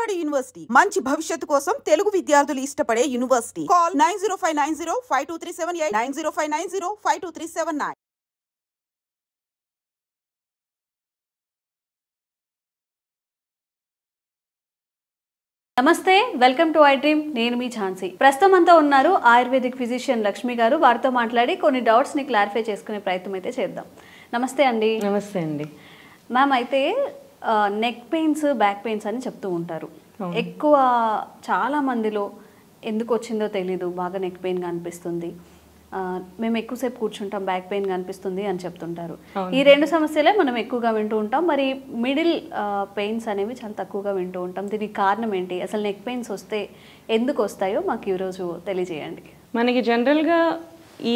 Vijayawada university మంచి భవిష్యత్తు కోసం తెలుగు విద్యార్థులు ఇష్టపడే యూనివర్సిటీ. కాల్ 9059052378 9059052379. నమస్తే, వెల్కమ్ టు ఐ డ్రీమ్. నేను మీ ఝాన్సీ. ప్రస్తుతం అంతా ఉన్నారు ఆయుర్వేదిక్ ఫిజిషియన్ లక్ష్మి గారు. వారితో మాట్లాడి కొన్ని డౌట్స్ ని క్లారిఫై చేసుకునే ప్రయత్నం అయితే చేద్దాం. నమస్తే అండి. నమస్తే అండి మ్యామ్. అయితే నెక్ పెయిన్స్, బ్యాక్ పెయిన్స్ అని చెప్తూ ఉంటారు. ఎక్కువ చాలా మందిలో ఎందుకు వచ్చిందో తెలీదు, బాగా నెక్ పెయిన్గా అనిపిస్తుంది, మేము ఎక్కువసేపు కూర్చుంటాం, బ్యాక్ పెయిన్ అనిపిస్తుంది అని చెప్తుంటారు. ఈ రెండు సమస్యలే మనం ఎక్కువగా వింటూ ఉంటాం. మరి మిడిల్ పెయిన్స్ అనేవి చాలా తక్కువగా వింటూ ఉంటాం. దీనికి కారణం ఏంటి? అసలు నెక్ పెయిన్స్ వస్తే ఎందుకు వస్తాయో మాకు ఈరోజు తెలియజేయండి. మనకి జనరల్గా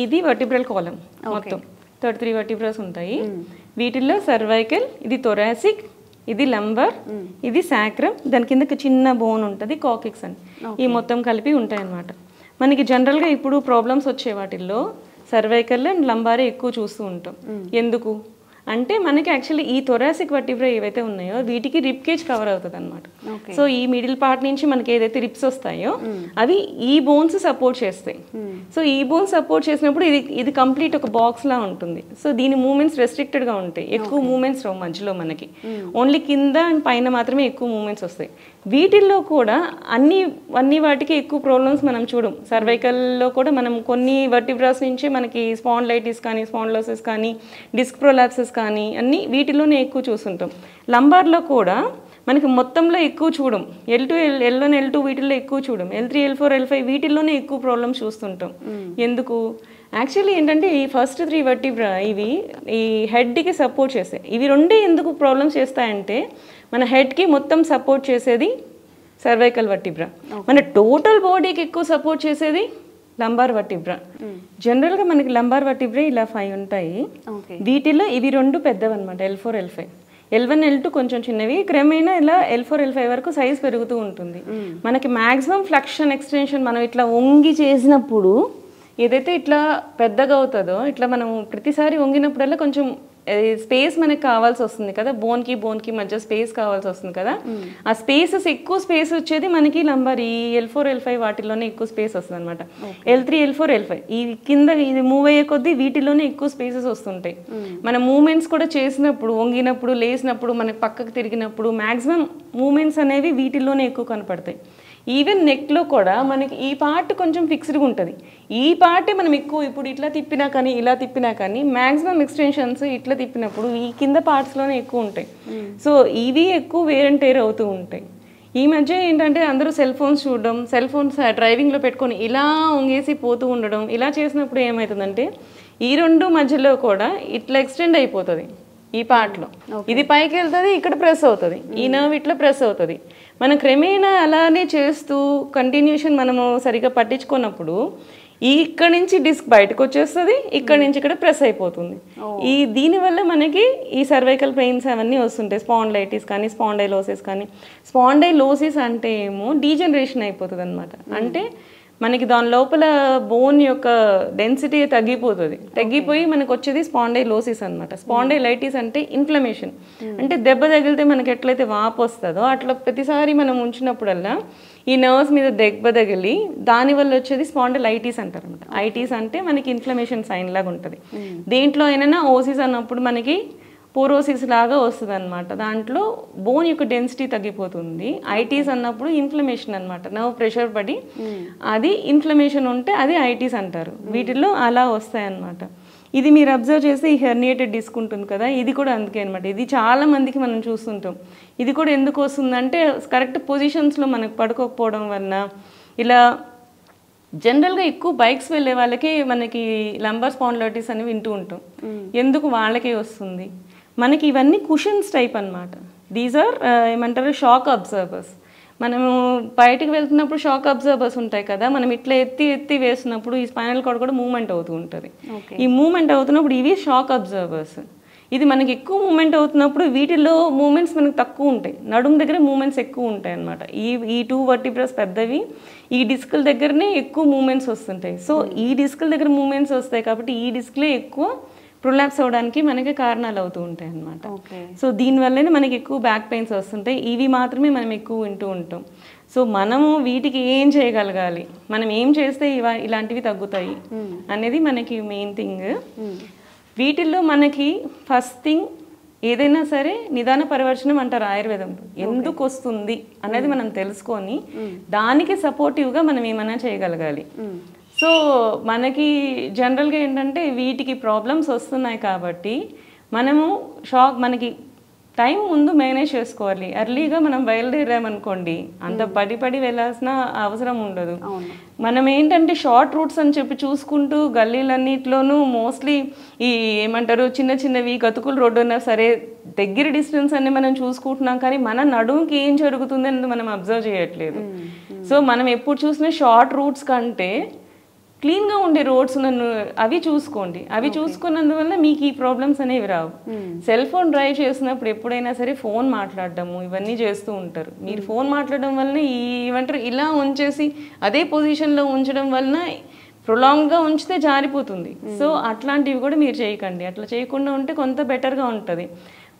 ఇది వర్టిబ్రల్ కాలం, మొత్తం 33 వర్టిబ్రాస్ ఉంటాయి. వీటిల్లో సర్వైకల్, ఇది థొరాసిక్, ఇది లంబర్, ఇది సాక్రమ్, దాని కింద చిన్న బోన్ ఉంటుంది కాకిక్స్ అని. ఈ మొత్తం కలిపి ఉంటాయి అన్నమాట. మనకి జనరల్గా ఇప్పుడు ప్రాబ్లమ్స్ వచ్చే వాటిల్లో సర్వైకల్ అండ్ లంబారే ఎక్కువ చూస్తూ ఉంటాం. ఎందుకు అంటే మనకి యాక్చువల్లీ ఈ థొరాసిక్ వర్టిబ్రా ఏవైతే ఉన్నాయో వీటికి రిప్ కేజ్ కవర్ అవుతుంది అనమాట. సో ఈ మిడిల్ పార్ట్ నుంచి మనకి ఏదైతే రిప్స్ వస్తాయో అవి ఈ బోన్స్ సపోర్ట్ చేస్తాయి. సో ఈ బోన్స్ సపోర్ట్ చేసినప్పుడు ఇది కంప్లీట్ ఒక బాక్స్ లా ఉంటుంది. సో దీని మూమెంట్స్ రెస్ట్రిక్టెడ్ గా ఉంటాయి, ఎక్కువ మూమెంట్స్ రావు మధ్యలో మనకి. ఓన్లీ కింద అండ్ పైన మాత్రమే ఎక్కువ మూమెంట్స్ వస్తాయి. వీటిల్లో కూడా అన్ని వాటికి ఎక్కువ ప్రాబ్లమ్స్ మనం చూడం. సర్వైకల్లో కూడా మనం కొన్ని వర్టిబ్రాస్ నుంచి మనకి స్పాండిలైటిస్ కానీ, స్పాండిలోసిస్ కానీ, డిస్క్ ప్రొలాప్సిస్ కానీ అన్నీ వీటిలోనే ఎక్కువ చూస్తుంటాం. లంబార్లో కూడా మనకి మొత్తంలో ఎక్కువ చూడం. L2, L1, L2 వీటిల్లో ఎక్కువ చూడం. L3, L4, L5 వీటిల్లోనే ఎక్కువ ప్రాబ్లమ్స్ చూస్తుంటాం. ఎందుకు? యాక్చువల్లీ ఏంటంటే ఈ ఫస్ట్ 3 వర్టిబ్రా ఇవి ఈ హెడ్కి సపోర్ట్ చేస్తాయి. ఇవి రెండే ఎందుకు ప్రాబ్లమ్స్ చేస్తాయంటే మన హెడ్కి మొత్తం సపోర్ట్ చేసేది సర్వైకల్ వర్టిబ్రా, మన టోటల్ బాడీకి ఎక్కువ సపోర్ట్ చేసేది లంబార్ వర్టిబ్రా. జనరల్గా మనకి లంబార్ వర్టిబ్రా ఇలా 5 ఉంటాయి. వీటిలో ఇవి రెండు పెద్దవి అనమాట, L4, L5. L1, L2 కొంచెం చిన్నవి. క్రమేణా ఇలా L4, L5 వరకు సైజ్ పెరుగుతూ ఉంటుంది. మనకి మ్యాక్సిమం ఫ్లెక్షన్ ఎక్స్టెన్షన్ మనం ఇట్లా వంగి చేసినప్పుడు ఏదైతే ఇట్లా పెద్దగా అవుతుందో, ఇట్లా మనం ప్రతిసారి వంగినప్పుడల్లా కొంచెం స్పేస్ మనకి కావాల్సి వస్తుంది కదా, బోన్కి మధ్య స్పేస్ కావాల్సి వస్తుంది కదా. ఆ స్పేసెస్ ఎక్కువ స్పేస్ వచ్చేది మనకి లంబార్ ఈ L4, L5 వాటిల్లోనే ఎక్కువ స్పేస్ వస్తుంది అనమాట. L3, L4, L5 ఈ కింద ఇది మూవ్ అయ్యే కొద్దీ వీటిలోనే ఎక్కువ స్పేసెస్ వస్తుంటాయి. మన మూమెంట్స్ కూడా చేసినప్పుడు, వంగినప్పుడు, లేసినప్పుడు, మనకి పక్కకు తిరిగినప్పుడు మ్యాక్సిమం మూమెంట్స్ అనేవి వీటిల్లోనే ఎక్కువ కనపడతాయి. ఈవెన్ నెక్లో కూడా మనకి ఈ పార్ట్ కొంచెం ఫిక్స్డ్గా ఉంటుంది. ఈ పార్టే మనం ఎక్కువ ఇప్పుడు ఇట్లా తిప్పినా కానీ, ఇలా తిప్పినా కానీ మ్యాక్సిమం ఎక్స్టెన్షన్స్ ఇట్లా తిప్పినప్పుడు ఈ కింద పార్ట్స్లోనే ఎక్కువ ఉంటాయి. సో ఇవి ఎక్కువ వేర్ అండ్ టేర్ అవుతూ ఉంటాయి. ఈ మధ్య ఏంటంటే అందరూ సెల్ ఫోన్స్ చూడడం, సెల్ ఫోన్స్ డ్రైవింగ్లో పెట్టుకొని ఇలా వంగేసి పోతూ ఉండడం, ఇలా చేసినప్పుడు ఏమవుతుందంటే ఈ రెండు మధ్యలో కూడా ఇట్లా ఎక్స్టెండ్ అయిపోతుంది. ఈ పార్ట్లో ఇది పైకి వెళ్తుంది, ఇక్కడ ప్రెస్ అవుతుంది, ఈ నర్వ్ ఇట్లా ప్రెస్ అవుతుంది. మనం క్రమేణా అలానే చేస్తూ కంటిన్యూషన్ మనము సరిగా పట్టించుకున్నప్పుడు ఇక్కడ నుంచి డిస్క్ బయటకు వచ్చేస్తుంది, ఇక్కడ నుంచి ఇక్కడ ప్రెస్ అయిపోతుంది. దీనివల్ల మనకి ఈ సర్వైకల్ పెయిన్స్ అవన్నీ వస్తుంటాయి. స్పాండిలైటిస్ కానీ, స్పాండైలోసిస్ కానీ. స్పాండైలోసిస్ అంటే ఏమో డీజనరేషన్ అయిపోతుంది అనమాట. అంటే మనకి దాని లోపల బోన్ యొక్క డెన్సిటీ తగ్గిపోయి మనకు వచ్చేది స్పాండైలోసిస్ అనమాట. స్పాండైలైటిస్ అంటే ఇన్ఫ్లమేషన్. అంటే దెబ్బ తగిలితే మనకి ఎట్లయితే వాపు వస్తుందో అట్లా ప్రతిసారి మనం ఉంచినప్పుడల్లా ఈ నర్వ్స్ మీద దెబ్బ తగిలి దానివల్ల వచ్చేది స్పాండైలైటిస్ అంటారు అనమాట. ఐటిస్ అంటే మనకి ఇన్ఫ్లమేషన్ సైన్ లాగా ఉంటుంది. దేంట్లో అయినా ఓసిస్ అన్నప్పుడు మనకి పోరోసిస్ లాగా వస్తుంది అనమాట. దాంట్లో బోన్ యొక్క డెన్సిటీ తగ్గిపోతుంది. ఐటీస్ అన్నప్పుడు ఇన్ఫ్లమేషన్ అనమాట, నర్వ్ ప్రెషర్ పడి అది ఇన్ఫ్లమేషన్ ఉంటే అది ఐటీస్ అంటారు. వీటిల్లో అలా వస్తాయి అన్నమాట. ఇది మీరు అబ్జర్వ్ చేస్తే ఈ హెర్నియేటెడ్ డిస్క్ ఉంటుంది కదా, ఇది కూడా అందుకే అనమాట. ఇది చాలా మందికి మనం చూస్తుంటాం. ఇది కూడా ఎందుకు వస్తుందంటే కరెక్ట్ పొజిషన్స్లో మనకు పడుకోకపోవడం వల్ల. ఇలా జనరల్గా ఎక్కువ బైక్స్ వెళ్ళే వాళ్ళకి మనకి లంబార్ స్పాండిలైటిస్ అని వింటూ ఉంటాం. ఎందుకు వాళ్ళకే వస్తుంది? మనకి ఇవన్నీ కుషన్స్ టైప్ అనమాట. దీస్ ఆర్ ఏమంటారు, షాక్ అబ్జర్వర్స్. మనము బయటకు వెళ్తున్నప్పుడు షాక్ అబ్జర్వర్స్ ఉంటాయి కదా, మనం ఇట్లా ఎత్తి వేసినప్పుడు ఈ స్పైనల్ కార్డ్ కూడా మూవ్మెంట్ అవుతూ ఉంటుంది. ఈ మూవ్మెంట్ అవుతున్నప్పుడు ఇవి షాక్ అబ్జర్వర్స్. ఇది మనకి ఎక్కువ మూమెంట్ అవుతున్నప్పుడు వీటిలో మూమెంట్స్ మనకు తక్కువ ఉంటాయి, నడుము దగ్గర మూమెంట్స్ ఎక్కువ ఉంటాయి అన్నమాట. ఈ 2 వర్టిబ్రాస్ పెద్దవి, ఈ డిస్కుల దగ్గరనే ఎక్కువ మూమెంట్స్ వస్తుంటాయి. సో ఈ డిస్కుల దగ్గర మూమెంట్స్ వస్తాయి కాబట్టి ఈ డిస్క్లే ఎక్కువ ప్రొలాప్స్ అవడానికి మనకి కారణాలు అవుతూ ఉంటాయి అన్నమాట. సో దీనివల్లనే మనకి ఎక్కువ బ్యాక్ పెయిన్స్ వస్తుంటాయి. ఇవి మాత్రమే మనం ఎక్కువ వింటూ ఉంటాం. సో మనము వీటికి ఏం చేయగలగాలి, మనం ఏం చేస్తే ఇలాంటివి తగ్గుతాయి అనేది మనకి మెయిన్ థింగ్. వీటిల్లో మనకి ఫస్ట్ థింగ్ ఏదైనా సరే నిదాన పరివర్జనం అంటారు ఆయుర్వేదంలో. ఎందుకు వస్తుంది అనేది మనం తెలుసుకొని దానికి సపోర్టివ్గా మనం ఏమైనా చేయగలగాలి. సో మనకి జనరల్గా ఏంటంటే వీటికి ప్రాబ్లమ్స్ వస్తున్నాయి కాబట్టి మనము మనకి టైం ముందు మేనేజ్ చేసుకోవాలి. ఎర్లీగా మనం బయలుదేరామనుకోండి అంత పడి వెళ్ళాల్సిన అవసరం ఉండదు. మనం ఏంటంటే షార్ట్ రూట్స్ అని చెప్పి చూసుకుంటూ గల్లీలన్నిట్లోనూ మోస్ట్లీ ఈ ఏమంటారు చిన్న చిన్నవి గతుకులు రోడ్డు ఉన్నా సరే దగ్గర డిస్టెన్స్ అన్ని మనం చూసుకుంటున్నాం, కానీ మన నడుముకి ఏం జరుగుతుంది అనేది మనం అబ్జర్వ్ చేయట్లేదు. సో మనం ఎప్పుడు చూసినా షార్ట్ రూట్స్ కంటే క్లీన్గా ఉండే రోడ్స్ అవి చూసుకోండి. అవి చూసుకున్నందువల్ల మీకు ఈ ప్రాబ్లమ్స్ అనేవి రావు. సెల్ ఫోన్ డ్రైవ్ చేసినప్పుడు ఎప్పుడైనా సరే ఫోన్ మాట్లాడటము ఇవన్నీ చేస్తూ ఉంటారు. మీరు ఫోన్ మాట్లాడడం వలన ఏమంటారు ఇలా ఉంచేసి అదే పొజిషన్లో ఉంచడం వలన ప్రొలాంగ్గా ఉంచితే జారిపోతుంది. సో అట్లాంటివి కూడా మీరు చేయకండి. అట్లా చేయకుండా ఉంటే కొంత బెటర్గా ఉంటుంది.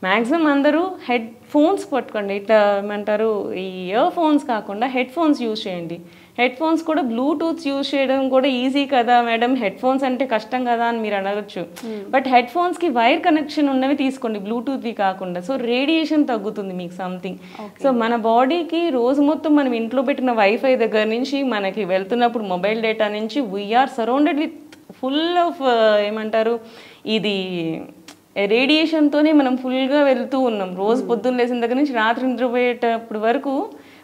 మ్యాక్సిమం అందరూ హెడ్ ఫోన్స్ పట్టుకోండి. ఇట్లా ఏమంటారు ఈ ఇయర్ ఫోన్స్ కాకుండా హెడ్ ఫోన్స్ యూజ్ చేయండి. హెడ్ ఫోన్స్ కూడా బ్లూటూత్ యూజ్ చేయడం కూడా ఈజీ కదా మేడం, హెడ్ ఫోన్స్ అంటే కష్టం కదా అని మీరు అడగచ్చు. బట్ హెడ్ ఫోన్స్కి వైర్ కనెక్షన్ ఉన్నవి తీసుకోండి, బ్లూటూత్వి కాకుండా. సో రేడియేషన్ తగ్గుతుంది మీకు సంథింగ్. సో మన బాడీకి రోజు మొత్తం మనం ఇంట్లో పెట్టిన వైఫై దగ్గర నుంచి మనకి వెళ్తున్నప్పుడు మొబైల్ డేటా నుంచి we are surrounded with full of ఏమంటారు ఇది రేడియేషన్తోనే మనం ఫుల్గా వెళ్తూ ఉన్నాం. రోజు పొద్దున్న లేచిన దగ్గర నుంచి రాత్రి నిద్రపోయేటప్పుడు వరకు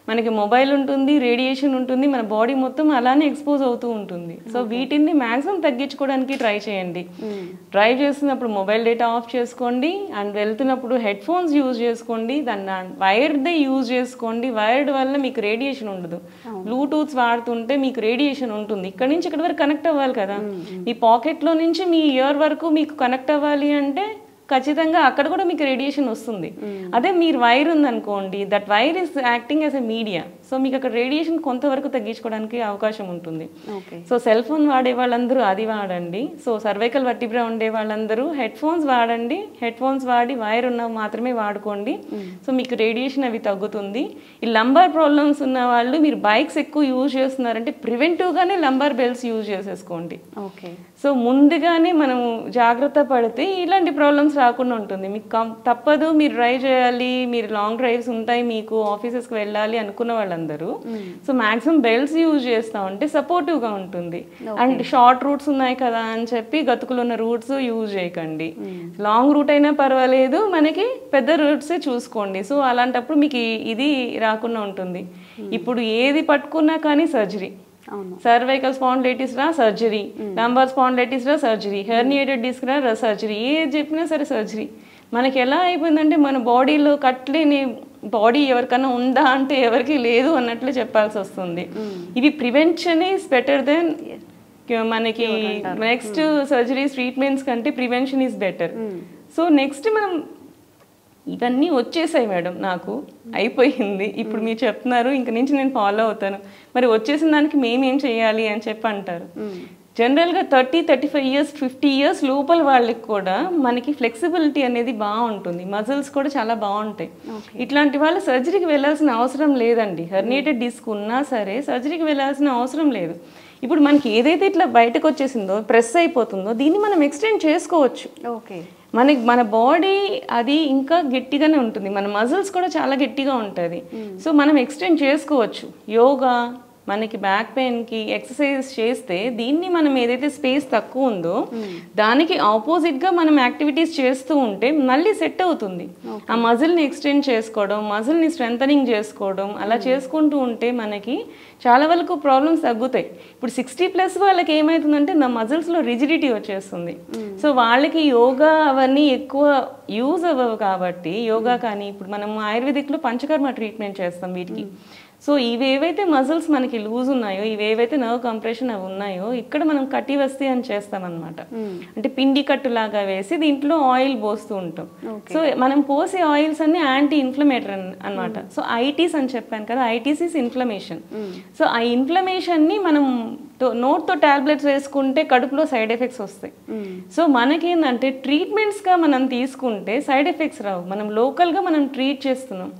మనకి మొబైల్ ఉంటుంది, రేడియేషన్ ఉంటుంది, మన బాడీ మొత్తం అలానే ఎక్స్పోజ్ అవుతూ ఉంటుంది. సో వీటిని మ్యాక్సిమం తగ్గించుకోవడానికి ట్రై చేయండి. డ్రైవ్ చేస్తున్నప్పుడు మొబైల్ డేటా ఆఫ్ చేసుకోండి, అండ్ వెళ్తున్నప్పుడు హెడ్ ఫోన్స్ యూజ్ చేసుకోండి, దాన్ని వైర్దే యూజ్ చేసుకోండి. వైర్డ్ వల్ల మీకు రేడియేషన్ ఉండదు. బ్లూటూత్స్ వాడుతుంటే మీకు రేడియేషన్ ఉంటుంది. ఇక్కడ నుంచి ఇక్కడ వరకు కనెక్ట్ అవ్వాలి కదా, మీ పాకెట్లో నుంచి మీ ఇయర్ వరకు మీకు కనెక్ట్ అవ్వాలి అంటే ఖచ్చితంగా అక్కడ కూడా మీకు రేడియేషన్ వస్తుంది. అదే మీరు వైర్ ఉందనుకోండి, that wire is acting as a media. So మీకు అక్కడ రేడియేషన్ కొంతవరకు తగ్గించుకోవడానికి అవకాశం ఉంటుంది. సో సెల్ ఫోన్ వాడే వాళ్ళందరూ అది వాడండి. సో సర్వైకల్ వర్టిబ్రా ఉండే వాళ్ళందరూ హెడ్ ఫోన్స్ వాడండి. హెడ్ ఫోన్స్ వాడి వైర్ ఉన్నవి మాత్రమే వాడుకోండి. సో మీకు రేడియేషన్ అవి తగ్గుతుంది. ఈ లంబార్ ప్రాబ్లమ్స్ ఉన్న వాళ్ళు మీరు బైక్స్ ఎక్కువ యూజ్ చేస్తున్నారంటే ప్రివెంటివ్గానే లంబార్ బెల్ట్స్ యూజ్ చేసేసుకోండి. సో ముందుగానే మనము జాగ్రత్త పడితే ఇలాంటి ప్రాబ్లమ్స్ రాకుండా ఉంటుంది. మీకు తప్పదు, మీరు డ్రైవ్ చేయాలి, మీరు లాంగ్ డ్రైవ్స్ ఉంటాయి, మీకు ఆఫీసెస్కి వెళ్ళాలి అనుకున్న వాళ్ళందరూ సో మ్యాక్సిమం బెల్ట్స్ యూజ్ చేస్తా ఉంటే సపోర్టివ్గా ఉంటుంది. అండ్ షార్ట్ రూట్స్ ఉన్నాయి కదా అని చెప్పి గతుకులు ఉన్న రూట్స్ యూజ్ చేయకండి. లాంగ్ రూట్ అయినా పర్వాలేదు, మనకి పెద్ద రూట్సే చూసుకోండి. సో అలాంటప్పుడు మీకు ఇది రాకుండా ఉంటుంది. ఇప్పుడు ఏది పట్టుకున్నా కానీ సర్జరీ, సర్వైకల్ స్పాండిలైటిస్ రా సర్జరీ, లంబార్ స్పాండిలైటిస్ రా సర్జరీ, హెర్నియేటెడ్ డిస్క్ రా సర్జరీ, ఏది చెప్పినా సరే సర్జరీ. మనకి ఎలా అయిపోయిందంటే మన బాడీలో కట్లేని బాడీ ఎవరికైనా ఉందా అంటే ఎవరికి లేదు అన్నట్లు చెప్పాల్సి వస్తుంది. ఇవి ప్రివెన్షన్ ఈజ్ బెటర్ దెన్ మనకి నెక్స్ట్ సర్జరీస్ ట్రీట్మెంట్స్ కంటే prevention is better. So next మనం ఇవన్నీ వచ్చేసాయి మేడం, నాకు అయిపోయింది, ఇప్పుడు మీరు చెప్తున్నారు ఇంక నుంచి నేను ఫాలో అవుతాను, మరి వచ్చేసిన దానికి మేమేం చేయాలి అని చెప్పి అంటారు. జనరల్గా 30-35 ఇయర్స్ 50 ఇయర్స్ లోపల వాళ్ళకి కూడా మనకి ఫ్లెక్సిబిలిటీ అనేది బాగుంటుంది, మజిల్స్ కూడా చాలా బాగుంటాయి. ఇట్లాంటి వాళ్ళు సర్జరీకి వెళ్ళాల్సిన అవసరం లేదండి. హెర్నియేటెడ్ డిస్క్ ఉన్నా సరే సర్జరీకి వెళ్ళాల్సిన అవసరం లేదు. ఇప్పుడు మనకి ఏదైతే ఇట్లా బయటకు వచ్చేసిందో ప్రెస్ అయిపోతుందో దీన్ని మనం ఎక్స్టెండ్ చేసుకోవచ్చు. మన బాడీ అది ఇంకా గట్టిగానే ఉంటుంది, మన మజిల్స్ కూడా చాలా గట్టిగా ఉంటుంది. సో మనం ఎక్స్టెండ్ చేసుకోవచ్చు. యోగా మనకి బ్యాక్ పెయిన్కి ఎక్సర్సైజ్ చేస్తే దీన్ని మనం ఏదైతే స్పేస్ తక్కువ ఉందో దానికి ఆపోజిట్గా మనం యాక్టివిటీస్ చేస్తూ ఉంటే మళ్ళీ సెట్ అవుతుంది. ఆ మజిల్ని ఎక్స్టెండ్ చేసుకోవడం, మజిల్ని స్ట్రెంథనింగ్ చేసుకోవడం అలా చేసుకుంటూ ఉంటే మనకి చాలా వరకు ప్రాబ్లమ్స్ తగ్గుతాయి. ఇప్పుడు 60+ వాళ్ళకి ఏమవుతుందంటే నా మజిల్స్లో రిజిడిటీ వచ్చేస్తుంది. సో వాళ్ళకి యోగా అవన్నీ ఎక్కువ యూజ్ అవ్వవు కాబట్టి యోగా కానీ ఇప్పుడు మనం ఆయుర్వేదిక్లో పంచకర్మ ట్రీట్మెంట్ చేస్తాం వీటికి. సో ఇవేవైతే మజిల్స్ మనకి లూజ్ ఉన్నాయో, ఇవేవైతే నర్వ్ కంప్రెషన్ అవి ఉన్నాయో, ఇక్కడ మనం కటివస్తి అని చేస్తామన్నమాట. అంటే పిండి కట్టులాగా వేసి దీంట్లో ఆయిల్ పోస్తూ ఉంటాం. సో మనం పోసే ఆయిల్స్ అన్ని యాంటీ ఇన్ఫ్లమేటరీ అన్నమాట. సో ఐటీస్ అని చెప్పాను కదా, ఐటీస్ ఇస్ ఇన్ఫ్లమేషన్. సో ఆ ఇన్ఫ్లమేషన్ ని మనం నోట్తో టాబ్లెట్స్ వేసుకుంటే కడుపులో సైడ్ ఎఫెక్ట్స్ వస్తాయి. సో మనకేంటంటే ట్రీట్మెంట్స్ గా మనం తీసుకుంటే సైడ్ ఎఫెక్ట్స్ రావు. మనం లోకల్ గా మనం ట్రీట్ చేస్తున్నాం.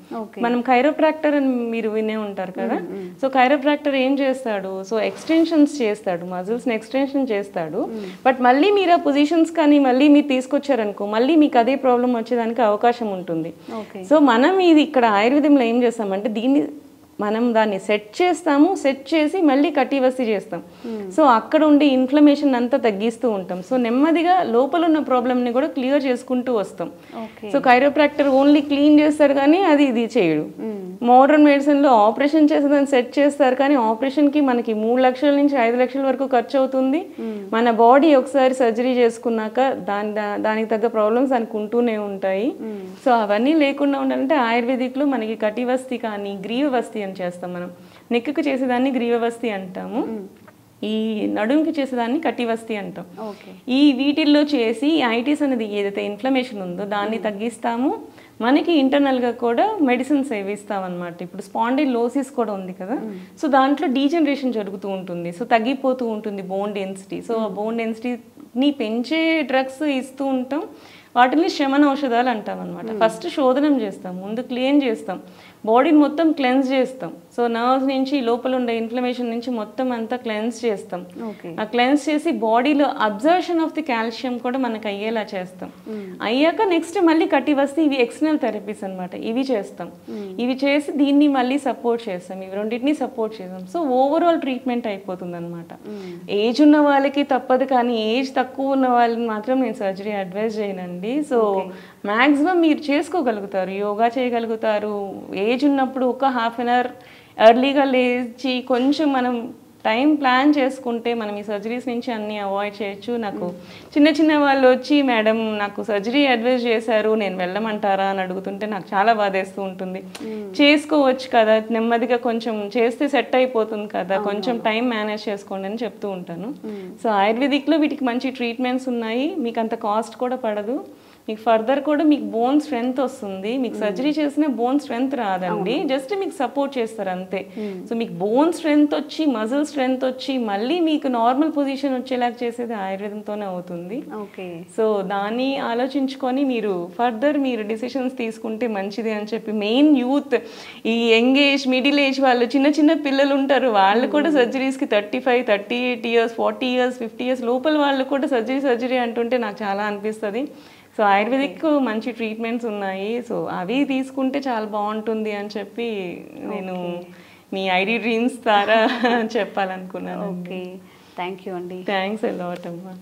మనం కైరోప్రాక్టర్ అని మీరు వినే ఉంటారు కదా. సో కైరోప్రాక్టర్ ఏం చేస్తాడు, సో ఎక్స్టెన్షన్స్ చేస్తాడు, మజిల్స్ ని ఎక్స్టెన్షన్ చేస్తాడు. బట్ మళ్ళీ మీరు ఆ పొజిషన్స్ కానీ మళ్ళీ మీరు తీసుకొచ్చారనుకో, మళ్ళీ మీకు అదే ప్రాబ్లం వచ్చేదానికి అవకాశం ఉంటుంది. సో మనం ఇది ఇక్కడ ఆయుర్వేదంలో ఏం చేస్తామంటే మనం దాన్ని సెట్ చేస్తాము, సెట్ చేసి మళ్ళీ కటివస్తి చేస్తాం. సో అక్కడ ఉండే ఇన్ఫ్లమేషన్ అంతా తగ్గిస్తూ ఉంటాం. సో నెమ్మదిగా లోపల ఉన్న ప్రాబ్లమ్ని కూడా క్లియర్ చేసుకుంటూ వస్తాం. సో కైరోప్రాక్టర్ ఓన్లీ క్లీన్ చేస్తారు కానీ ఇది చేయడు. మోడర్న్ మెడిసిన్లో ఆపరేషన్ చేసి దాన్ని సెట్ చేస్తారు కానీ ఆపరేషన్కి మనకి 3 లక్షల నుంచి 5 లక్షల వరకు ఖర్చు అవుతుంది. మన బాడీ ఒకసారి సర్జరీ చేసుకున్నాక దానికి తగ్గ ప్రాబ్లమ్స్ దానికి ఉంటూనే ఉంటాయి. సో అవన్నీ లేకుండా ఉండాలంటే ఆయుర్వేదిక్లో మనకి కటివస్తి కానీ గ్రీవవస్తి అని చేస్తాం. మనం నెక్కు చేసేదాన్ని గ్రీవవస్తి అంటాము, ఈ నడుముకి చేసేదాన్ని కటివస్తి అంటాం. ఈ వీటిల్లో చేసి ఐటీస్ అనేది ఏదైతే ఇన్ఫ్లమేషన్ ఉందో దాన్ని తగ్గిస్తాము. మనకి ఇంటర్నల్గా కూడా మెడిసిన్స్ ఇస్తాం అనమాట. ఇప్పుడు స్పాండిలోసిస్ కూడా ఉంది కదా, సో దాంట్లో డీజనరేషన్ జరుగుతూ ఉంటుంది. సో తగ్గిపోతూ ఉంటుంది బోన్ డెన్సిటీ. సో ఆ బోన్ డెన్సిటీని పెంచే డ్రగ్స్ ఇస్తూ ఉంటాం. వాటిని శమన ఔషధాలు అంటాం అనమాట. ఫస్ట్ శోధనం చేస్తాం, ముందు క్లీన్ చేస్తాం, బాడీని మొత్తం క్లెన్స్ చేస్తాం. సో నర్వ్స్ నుంచి లోపల ఉండే ఇన్ఫ్లమేషన్ నుంచి మొత్తం అంతా క్లెన్స్ చేస్తాం. ఆ క్లెన్స్ చేసి బాడీలో అబ్జర్షన్ ఆఫ్ ది కాల్షియం కూడా మనకు అయ్యేలా చేస్తాం. అయ్యాక నెక్స్ట్ మళ్ళీ కటివస్తి, ఇవి ఎక్స్టర్నల్ థెరపీస్ అనమాట. ఇవి చేస్తాం, ఇవి చేసి దీన్ని మళ్ళీ సపోర్ట్ చేస్తాం, ఇవి రెండింటిని సపోర్ట్ చేస్తాం. సో ఓవరాల్ ట్రీట్మెంట్ అయిపోతుంది అనమాట. ఏజ్ ఉన్న వాళ్ళకి తప్పదు కానీ ఏజ్ తక్కువ ఉన్న వాళ్ళని మాత్రం నేను సర్జరీ అడ్వైజ్ చేయనండి. సో మ్యాక్సిమం మీరు చేసుకోగలుగుతారు, యోగా చేయగలుగుతారు. ఏజ్ ఉన్నప్పుడు ఒక హాఫ్ అన్ అవర్ ఎర్లీగా లేచి కొంచెం మనం టైం ప్లాన్ చేసుకుంటే మనం ఈ సర్జరీస్ నుంచి అన్నీ అవాయిడ్ చేయొచ్చు. నాకు చిన్న వాళ్ళు వచ్చి మేడం నాకు సర్జరీ అడ్వైజ్ చేశారు, నేను వెళ్ళమంటారా అని అడుగుతుంటే నాకు చాలా బాధేస్తూ ఉంటుంది. చేసుకోవచ్చు కదా, నెమ్మదిగా కొంచెం చేస్తే సెట్ అయిపోతుంది కదా, కొంచెం టైం మేనేజ్ చేసుకోండి అని చెప్తూ ఉంటాను. సో ఆయుర్వేదిక్లో వీటికి మంచి ట్రీట్మెంట్స్ ఉన్నాయి, మీకు అంత కాస్ట్ కూడా పడదు. మీకు ఫర్దర్ కూడా మీకు బోన్ స్ట్రెంగ్త్ వస్తుంది. మీకు సర్జరీ చేసిన బోన్ స్ట్రెంగ్త్ రాదండి, జస్ట్ మీకు సపోర్ట్ చేస్తారు అంతే. సో మీకు బోన్ స్ట్రెంగ్త్ వచ్చి మజిల్ స్ట్రెంగ్త్ వచ్చి మళ్ళీ మీకు నార్మల్ పొజిషన్ వచ్చేలాగా చేసేది ఆయుర్వేదంతోనే అవుతుంది. సో దాన్ని ఆలోచించుకొని మీరు ఫర్దర్ మీరు డిసిషన్స్ తీసుకుంటే మంచిది అని చెప్పి, మెయిన్ యూత్, ఈ యంగ్ ఏజ్ మిడిల్ ఏజ్ వాళ్ళు, చిన్న పిల్లలు ఉంటారు, వాళ్ళు కూడా సర్జరీస్కి 35, 38 ఇయర్స్, 40 ఇయర్స్, 50 ఇయర్స్ లోపల వాళ్ళు కూడా సర్జరీ అంటుంటే నాకు చాలా అనిపిస్తుంది. సో ఆయుర్వేదిక్ మంచి ట్రీట్మెంట్స్ ఉన్నాయి, సో అవి తీసుకుంటే చాలా బాగుంటుంది అని చెప్పి నేను మీ ఐడి డ్రీమ్స్ ద్వారా చెప్పాలనుకున్నాను. ఓకే, థ్యాంక్ యూ అండి. థ్యాంక్స్ ఎ లాట్ అమ్మా.